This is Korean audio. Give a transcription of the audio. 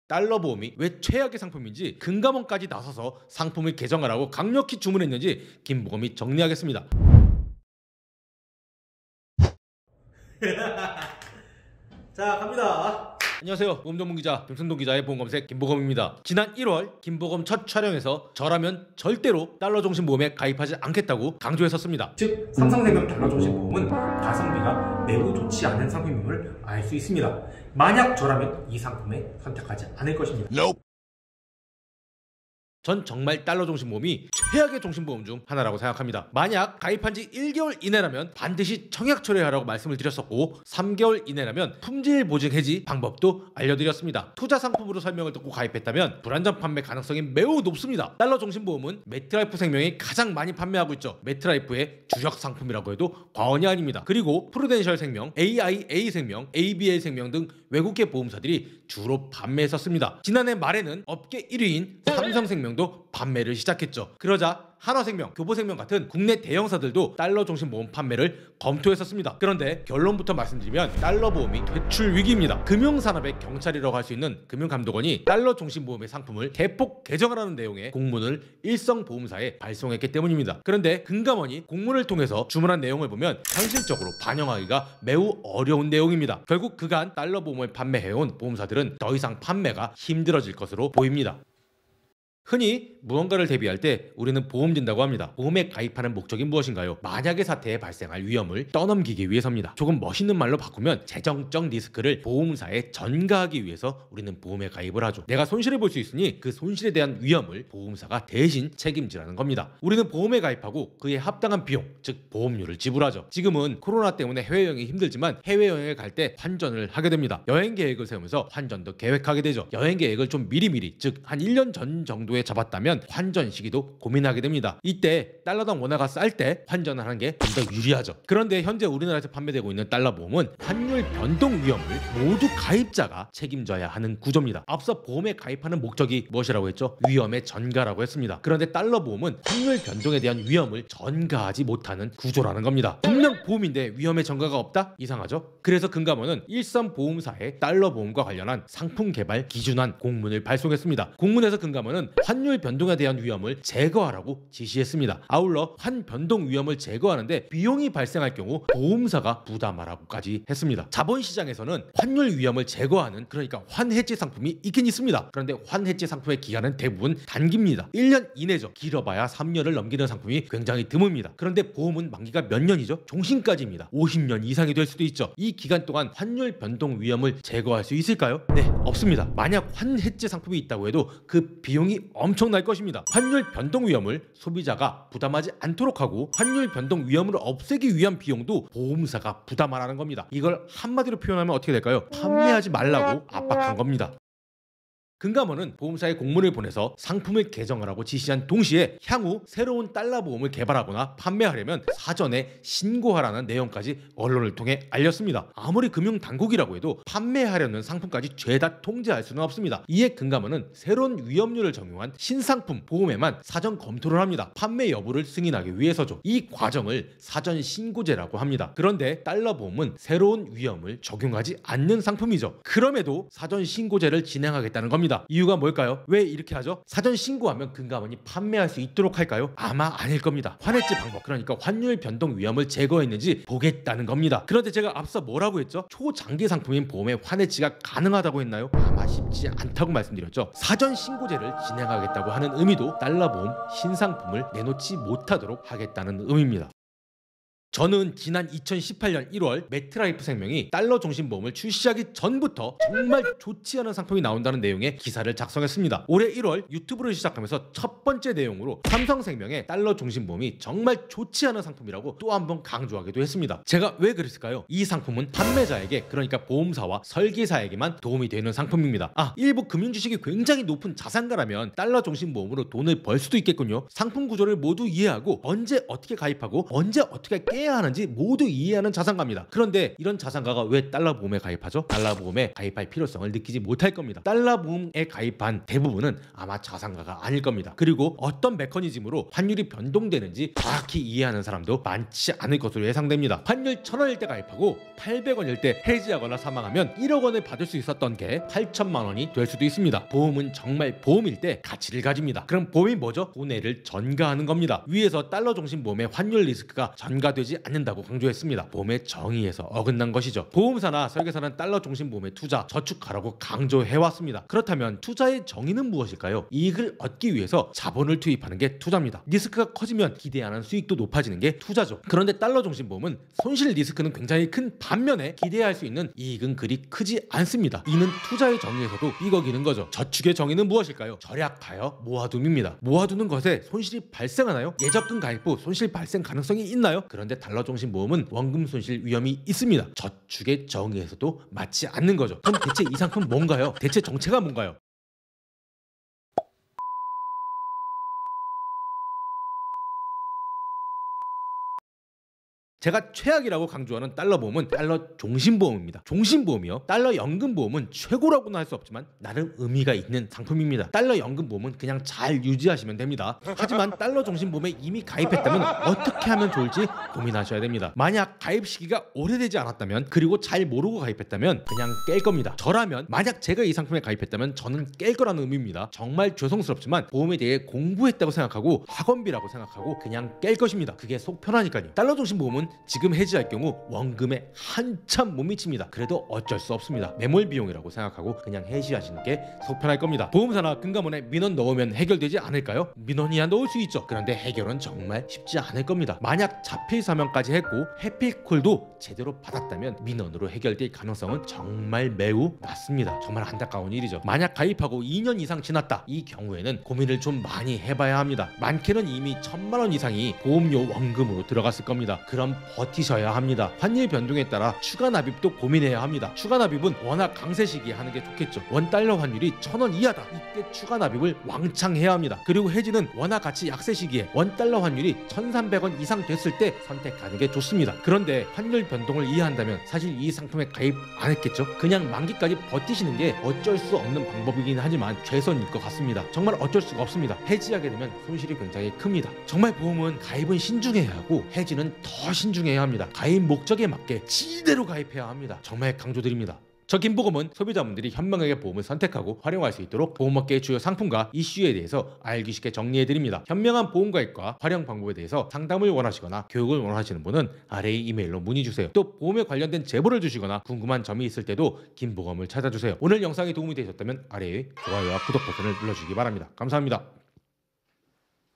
달러 보험이 왜 최악의 상품인지 금감원까지 나서서 상품을 개정하라고 강력히 주문했는지 김보검이 정리하겠습니다. 자, 갑니다. 안녕하세요. 보험전문기자 김순동 기자의 보험검색 김보검입니다. 지난 1월 김보검 첫 촬영에서 저라면 절대로 달러종신보험에 가입하지 않겠다고 강조했었습니다. 즉 삼성생명 달러종신보험은 가성비가 매우 좋지 않은 상품임을 알 수 있습니다. 만약 저라면 이 상품에 선택하지 않을 것입니다. 전 정말 달러종신보험이 최악의 종신보험 중 하나라고 생각합니다. 만약 가입한 지 1개월 이내라면 반드시 청약 처리하라고 말씀을 드렸었고 3개월 이내라면 품질 보증 해지 방법도 알려드렸습니다. 투자 상품으로 설명을 듣고 가입했다면 불안전 판매 가능성이 매우 높습니다. 달러종신보험은 매트라이프 생명이 가장 많이 판매하고 있죠. 매트라이프의 주력 상품이라고 해도 과언이 아닙니다. 그리고 프루덴셜 생명, AIA 생명, ABL 생명 등 외국계 보험사들이 주로 판매했었습니다. 지난해 말에는 업계 1위인 삼성생명도 판매를 시작했죠. 그러자 한화생명, 교보생명 같은 국내 대형사들도 달러종신보험 판매를 검토했었습니다. 그런데 결론부터 말씀드리면 달러보험이 퇴출 위기입니다. 금융산업의 경찰이라고 할 수 있는 금융감독원이 달러종신보험의 상품을 대폭 개정하라는 내용의 공문을 일성보험사에 발송했기 때문입니다. 그런데 금감원이 공문을 통해서 주문한 내용을 보면 현실적으로 반영하기가 매우 어려운 내용입니다. 결국 그간 달러보험을 판매해온 보험사들은 더 이상 판매가 힘들어질 것으로 보입니다. 흔히 무언가를 대비할 때 우리는 보험진다고 합니다. 보험에 가입하는 목적이 무엇인가요? 만약의 사태에 발생할 위험을 떠넘기기 위해서입니다. 조금 멋있는 말로 바꾸면 재정적 리스크를 보험사에 전가하기 위해서 우리는 보험에 가입을 하죠. 내가 손실을 볼 수 있으니 그 손실에 대한 위험을 보험사가 대신 책임지라는 겁니다. 우리는 보험에 가입하고 그에 합당한 비용, 즉 보험료를 지불하죠. 지금은 코로나 때문에 해외여행이 힘들지만 해외여행을 갈 때 환전을 하게 됩니다. 여행 계획을 세우면서 환전도 계획하게 되죠. 여행 계획을 좀 미리미리, 즉 한 1년 전 정도에 잡았다면 환전 시기도 고민하게 됩니다. 이때 달러당 원화가 쌀 때 환전을 하는 게 좀 더 유리하죠. 그런데 현재 우리나라에서 판매되고 있는 달러 보험은 환율 변동 위험을 모두 가입자가 책임져야 하는 구조입니다. 앞서 보험에 가입하는 목적이 무엇이라고 했죠? 위험의 전가라고 했습니다. 그런데 달러 보험은 환율 변동에 대한 위험을 전가하지 못하는 구조라는 겁니다. 분명 보험인데 위험의 전가가 없다? 이상하죠? 그래서 금감원은 일선 보험사에 달러 보험과 관련한 상품 개발 기준안 공문을 발송했습니다. 공문에서 금감원은 환율 변동에 대한 위험을 제거하라고 지시했습니다. 아울러 환 변동 위험을 제거하는데 비용이 발생할 경우 보험사가 부담하라고까지 했습니다. 자본시장에서는 환율 위험을 제거하는, 그러니까 환해지 상품이 있긴 있습니다. 그런데 환해지 상품의 기간은 대부분 단기입니다. 1년 이내죠. 길어봐야 3년을 넘기는 상품이 굉장히 드뭅니다. 그런데 보험은 만기가 몇 년이죠? 종신까지입니다. 50년 이상이 될 수도 있죠. 이 기간 동안 환율 변동 위험을 제거할 수 있을까요? 네, 없습니다. 만약 환해지 상품이 있다고 해도 그 비용이 엄청날 것입니다. 환율 변동 위험을 소비자가 부담하지 않도록 하고 환율 변동 위험을 없애기 위한 비용도 보험사가 부담하라는 겁니다. 이걸 한마디로 표현하면 어떻게 될까요? 판매하지 말라고 압박한 겁니다. 금감원은 보험사에 공문을 보내서 상품을 개정하라고 지시한 동시에 향후 새로운 달러 보험을 개발하거나 판매하려면 사전에 신고하라는 내용까지 언론을 통해 알렸습니다. 아무리 금융당국이라고 해도 판매하려는 상품까지 죄다 통제할 수는 없습니다. 이에 금감원은 새로운 위험률을 적용한 신상품 보험에만 사전 검토를 합니다. 판매 여부를 승인하기 위해서죠. 이 과정을 사전 신고제라고 합니다. 그런데 달러 보험은 새로운 위험을 적용하지 않는 상품이죠. 그럼에도 사전 신고제를 진행하겠다는 겁니다. 이유가 뭘까요? 왜 이렇게 하죠? 사전 신고하면 금감원이 판매할 수 있도록 할까요? 아마 아닐 겁니다. 환해지 방법, 그러니까 환율 변동 위험을 제거했는지 보겠다는 겁니다. 그런데 제가 앞서 뭐라고 했죠? 초장기 상품인 보험에 환해지가 가능하다고 했나요? 아마 쉽지 않다고 말씀드렸죠. 사전 신고제를 진행하겠다고 하는 의미도 달러 보험 신상품을 내놓지 못하도록 하겠다는 의미입니다. 저는 지난 2018년 1월 매트라이프 생명이 달러 종신보험을 출시하기 전부터 정말 좋지 않은 상품이 나온다는 내용의 기사를 작성했습니다. 올해 1월 유튜브를 시작하면서 첫 번째 내용으로 삼성생명의 달러 종신보험이 정말 좋지 않은 상품이라고 또 한 번 강조하기도 했습니다. 제가 왜 그랬을까요? 이 상품은 판매자에게, 그러니까 보험사와 설계사에게만 도움이 되는 상품입니다. 일부 금융지식이 굉장히 높은 자산가라면 달러 종신보험으로 돈을 벌 수도 있겠군요. 상품 구조를 모두 이해하고 언제 어떻게 가입하고 언제 어떻게 빼야 하는지 모두 이해하는 자산가입니다. 그런데 이런 자산가가 왜 달러 보험에 가입하죠? 달러 보험에 가입할 필요성을 느끼지 못할 겁니다. 달러 보험에 가입한 대부분은 아마 자산가가 아닐 겁니다. 그리고 어떤 메커니즘으로 환율이 변동되는지 정확히 이해하는 사람도 많지 않을 것으로 예상됩니다. 환율 1,000원일 때 가입하고 800원일 때 해지하거나 사망하면 1억 원을 받을 수 있었던 게 8천만 원이 될 수도 있습니다. 보험은 정말 보험일 때 가치를 가집니다. 그럼 보험이 뭐죠? 손해를 전가하는 겁니다. 위에서 달러 중심 보험의 환율 리스크가 전가되지 않는다고 강조했습니다. 보험의 정의에서 어긋난 것이죠. 보험사나 설계사는 달러 중심 보험에 투자, 저축하라고 강조해왔습니다. 그렇다면 투자의 정의는 무엇일까요? 이익을 얻기 위해서 자본을 투입하는 게 투자입니다. 리스크가 커지면 기대하는 수익도 높아지는 게 투자죠. 그런데 달러 중심 보험은 손실 리스크는 굉장히 큰 반면에 기대할 수 있는 이익은 그리 크지 않습니다. 이는 투자의 정의에서도 삐걱이는 거죠. 저축의 정의는 무엇일까요? 절약하여 모아둠입니다. 모아두는 것에 손실이 발생하나요? 예적금 가입 후 손실 발생 가능성이 있나요? 그런데 달러 중심 보험은 원금 손실 위험이 있습니다. 저축의 정의에서도 맞지 않는 거죠. 그럼 대체 이 상품 뭔가요? 대체 정체가 뭔가요? 제가 최악이라고 강조하는 달러 보험은 달러 종신보험입니다. 종신보험이요. 달러 연금보험은 최고라고는 할 수 없지만 나름 의미가 있는 상품입니다. 달러 연금보험은 그냥 잘 유지하시면 됩니다. 하지만 달러 종신보험에 이미 가입했다면 어떻게 하면 좋을지 고민하셔야 됩니다. 만약 가입 시기가 오래되지 않았다면 그리고 잘 모르고 가입했다면 그냥 깰 겁니다. 저라면 만약 제가 이 상품에 가입했다면 저는 깰 거라는 의미입니다. 정말 죄송스럽지만 보험에 대해 공부했다고 생각하고 학원비라고 생각하고 그냥 깰 것입니다. 그게 속 편하니까요. 달러 종신보험은 지금 해지할 경우 원금에 한참 못 미칩니다. 그래도 어쩔 수 없습니다. 매몰 비용이라고 생각하고 그냥 해지하시는 게 속편할 겁니다. 보험사나 금감원에 민원 넣으면 해결되지 않을까요? 민원이야 넣을 수 있죠. 그런데 해결은 정말 쉽지 않을 겁니다. 만약 자필 서명까지 했고 해피콜도 제대로 받았다면 민원으로 해결될 가능성은 정말 매우 낮습니다. 정말 안타까운 일이죠. 만약 가입하고 2년 이상 지났다, 이 경우에는 고민을 좀 많이 해봐야 합니다. 많게는 이미 1,000만 원 이상이 보험료 원금으로 들어갔을 겁니다. 그럼 버티셔야 합니다. 환율 변동에 따라 추가 납입도 고민해야 합니다. 추가 납입은 워낙 강세 시기에 하는 게 좋겠죠. 원달러 환율이 1,000원 이하다, 이때 추가 납입을 왕창 해야 합니다. 그리고 해지는 워낙 같이 약세 시기에 원달러 환율이 1,300원 이상 됐을 때 선택하는 게 좋습니다. 그런데 환율 변동을 이해한다면 사실 이 상품에 가입 안 했겠죠. 그냥 만기까지 버티시는 게 어쩔 수 없는 방법이긴 하지만 최선일 것 같습니다. 정말 어쩔 수가 없습니다. 해지하게 되면 손실이 굉장히 큽니다. 정말 보험은 가입은 신중해야 하고 해지는 더 신중해야 합니다. 가입 목적에 맞게 지대로 가입해야 합니다. 정말 강조드립니다. 저 김보검은 소비자분들이 현명하게 보험을 선택하고 활용할 수 있도록 보험업계의 주요 상품과 이슈에 대해서 알기 쉽게 정리해드립니다. 현명한 보험 가입과 활용 방법에 대해서 상담을 원하시거나 교육을 원하시는 분은 아래의 이메일로 문의주세요. 또 보험에 관련된 제보를 주시거나 궁금한 점이 있을 때도 김보검을 찾아주세요. 오늘 영상이 도움이 되셨다면 아래의 좋아요와 구독 버튼을 눌러주시기 바랍니다. 감사합니다.